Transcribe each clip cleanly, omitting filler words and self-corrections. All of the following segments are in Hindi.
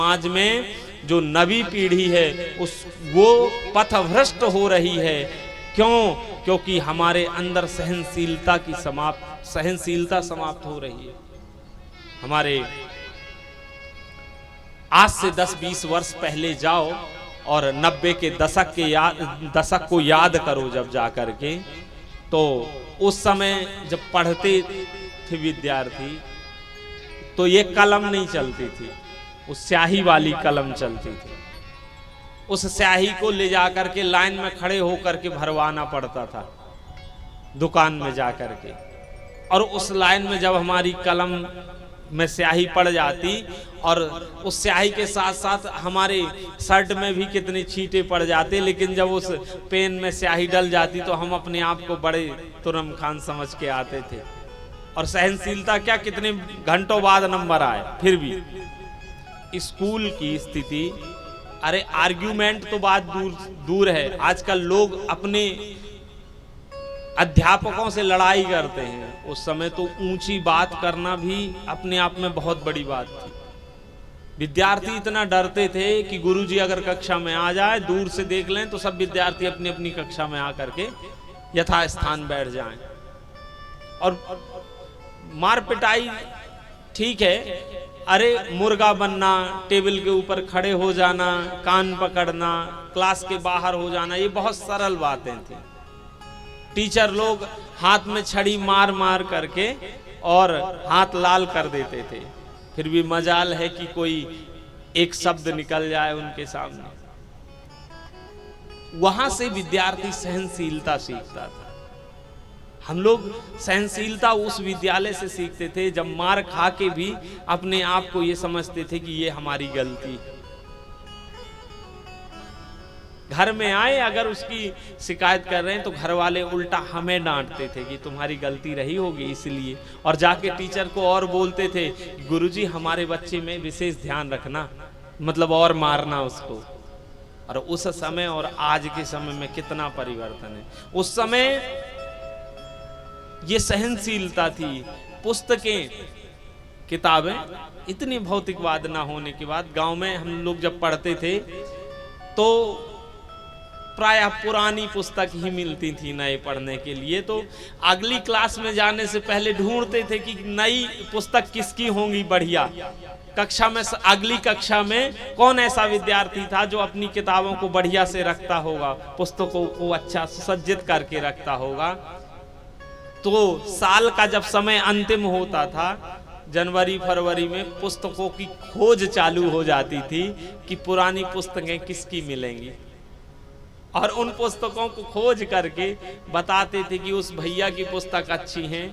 समाज में जो नवी पीढ़ी है वो पथभ्रष्ट हो रही है। क्यों? क्योंकि हमारे अंदर सहनशीलता समाप्त हो रही है। हमारे आज से 10-20 वर्ष पहले जाओ और 90 के दशक को याद करो जब जा करके, तो उस समय जब पढ़ते थे विद्यार्थी तो ये कलम नहीं चलती थी, उस स्याही वाली कलम चलती थी। उस स्याही को ले जाकर के लाइन में खड़े होकर के भरवाना पड़ता था दुकान में जाकर के, और उस लाइन में जब हमारी कलम में स्याही पड़ जाती और उस स्याही के साथ साथ हमारे शर्ट में भी कितने छींटे पड़ जाते, लेकिन जब उस पेन में स्याही डल जाती तो हम अपने आप को बड़े तुरम खान समझ के आते थे। और सहनशीलता क्या, कितने घंटों बाद नंबर आए फिर भी। स्कूल की स्थिति, अरे आर्ग्यूमेंट तो बात दूर है, आजकल लोग अपने अध्यापकों से लड़ाई करते हैं। उस समय तो ऊंची बात करना भी अपने आप में बहुत बड़ी बात थी। विद्यार्थी इतना डरते थे कि गुरुजी अगर कक्षा में आ जाए, दूर से देख लें तो सब विद्यार्थी अपनी अपनी कक्षा में आकर के यथास्थान बैठ जाएं। और मार पिटाई ठीक है, अरे मुर्गा बनना, टेबल के ऊपर खड़े हो जाना, कान पकड़ना, क्लास के बाहर हो जाना, ये बहुत सरल बातें थी। टीचर लोग हाथ में छड़ी मार मार करके और हाथ लाल कर देते थे, फिर भी मजाल है कि कोई एक शब्द निकल जाए उनके सामने। वहां से विद्यार्थी सहनशीलता सीखता था। हम लोग सहनशीलता उस विद्यालय से सीखते थे जब मार खा के भी अपने आप को ये समझते थे कि ये हमारी गलती है। घर में आए अगर उसकी शिकायत कर रहे हैं तो घर वाले उल्टा हमें डांटते थे कि तुम्हारी गलती रही होगी इसलिए, और जाके टीचर को और बोलते थे गुरुजी हमारे बच्चे में विशेष ध्यान रखना, मतलब और मारना उसको। और उस समय और आज के समय में कितना परिवर्तन है। उस समय ये सहनशीलता थी। पुस्तकें, किताबें, इतनी भौतिकवाद ना होने के बाद गांव में हम लोग जब पढ़ते थे तो प्रायः पुरानी पुस्तक ही मिलती थी नए पढ़ने के लिए। तो अगली क्लास में जाने से पहले ढूंढते थे कि नई पुस्तक किसकी होंगी बढ़िया। कक्षा में अगली कक्षा में कौन ऐसा विद्यार्थी था जो अपनी किताबों को बढ़िया से रखता होगा, पुस्तकों को अच्छा सुसज्जित करके रखता होगा। तो साल का जब समय अंतिम होता था, जनवरी फरवरी में पुस्तकों की खोज चालू हो जाती थी कि पुरानी पुस्तकें किसकी मिलेंगी, और उन पुस्तकों को खोज करके बताते थे कि उस भैया की पुस्तक अच्छी है।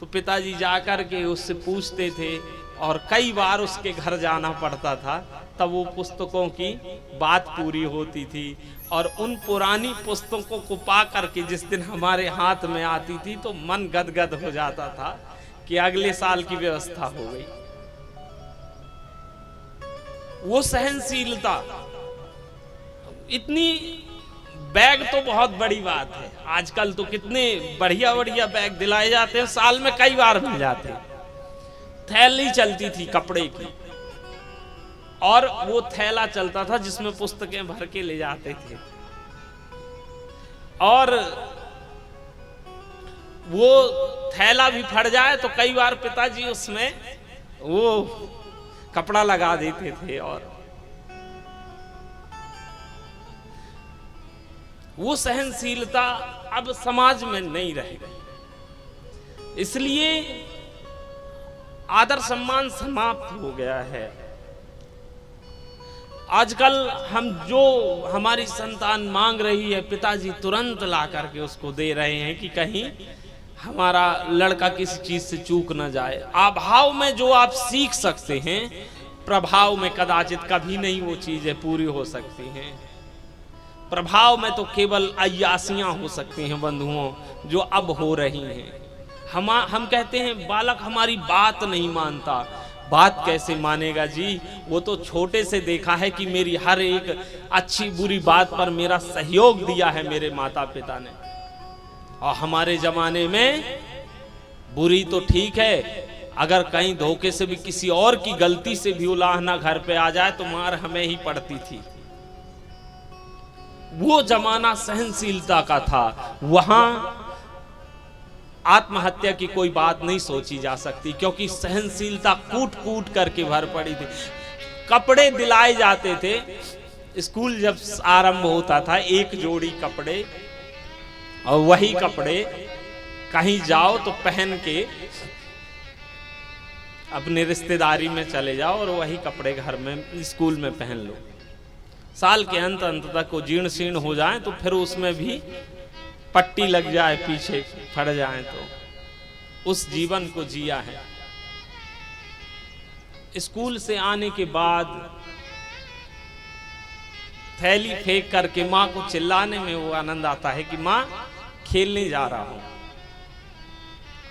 तो पिताजी जाकर के उससे पूछते थे और कई बार उसके घर जाना पड़ता था, तब वो पुस्तकों की बात पूरी होती थी। और उन पुरानी पुस्तकों को पा करके जिस दिन हमारे हाथ में आती थी तो मन गदगद हो जाता था कि अगले साल की व्यवस्था हो गई। वो सहनशीलता, इतनी बैग तो बहुत बड़ी बात है, आजकल तो कितने बढ़िया बढ़िया बैग दिलाए जाते हैं, साल में कई बार मिल जाते हैं। थैली चलती थी कपड़े की, और वो थैला चलता था जिसमें पुस्तकें भर के ले जाते थे। और वो थैला भी फट जाए तो कई बार पिताजी उसमें वो कपड़ा लगा देते थे, और वो सहनशीलता अब समाज में नहीं रह गई। इसलिए आदर सम्मान समाप्त हो गया है। आजकल हम जो हमारी संतान मांग रही है, पिताजी तुरंत ला करके उसको दे रहे हैं कि कहीं हमारा लड़का किसी चीज से चूक न जाए। अभाव में जो आप सीख सकते हैं, प्रभाव में कदाचित कभी नहीं वो चीजें पूरी हो सकती हैं। प्रभाव में तो केवल अय्यासियां हो सकती हैं बंधुओं, जो अब हो रही हैं। हम कहते हैं बालक हमारी बात नहीं मानता। बात कैसे मानेगा जी? वो तो छोटे से देखा है कि मेरी हर एक अच्छी बुरी बात पर मेरा सहयोग दिया है मेरे माता पिता ने। और हमारे जमाने में बुरी तो ठीक है, अगर कहीं धोखे से भी किसी और की गलती से भी उलाहना घर पे आ जाए तो मार हमें ही पड़ती थी। वो जमाना सहनशीलता का था, वहां आत्महत्या की कोई बात नहीं सोची जा सकती, क्योंकि सहनशीलता कूट कूट करके भर पड़ी थी। कपड़े दिलाए जाते थे, स्कूल जब आरंभ होता था एक जोड़ी कपड़े, और वही कपड़े कहीं जाओ तो पहन के अपने रिश्तेदारी में चले जाओ और वही कपड़े घर में स्कूल में पहन लो। साल के अंत तक वो जीर्ण शीर्ण हो जाए तो फिर उसमें भी पट्टी लग जाए, पीछे फट जाए, तो उस जीवन को जिया है। स्कूल से आने के बाद थैली फेंक करके माँ को चिल्लाने में वो आनंद आता है कि माँ खेलने जा रहा हूं।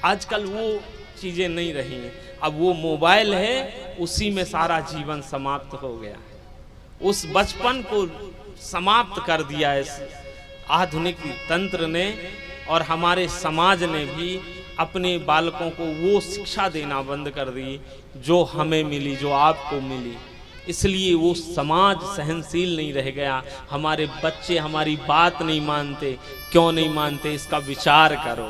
आजकल वो चीजें नहीं रही हैं, अब वो मोबाइल है, उसी में सारा जीवन समाप्त हो गया है। उस बचपन को समाप्त कर दिया इस आधुनिक तंत्र ने, और हमारे समाज ने भी अपने बालकों को वो शिक्षा देना बंद कर दी जो हमें मिली, जो आपको मिली। इसलिए वो समाज सहनशील नहीं रह गया। हमारे बच्चे हमारी बात नहीं मानते। क्यों नहीं मानते, इसका विचार करो।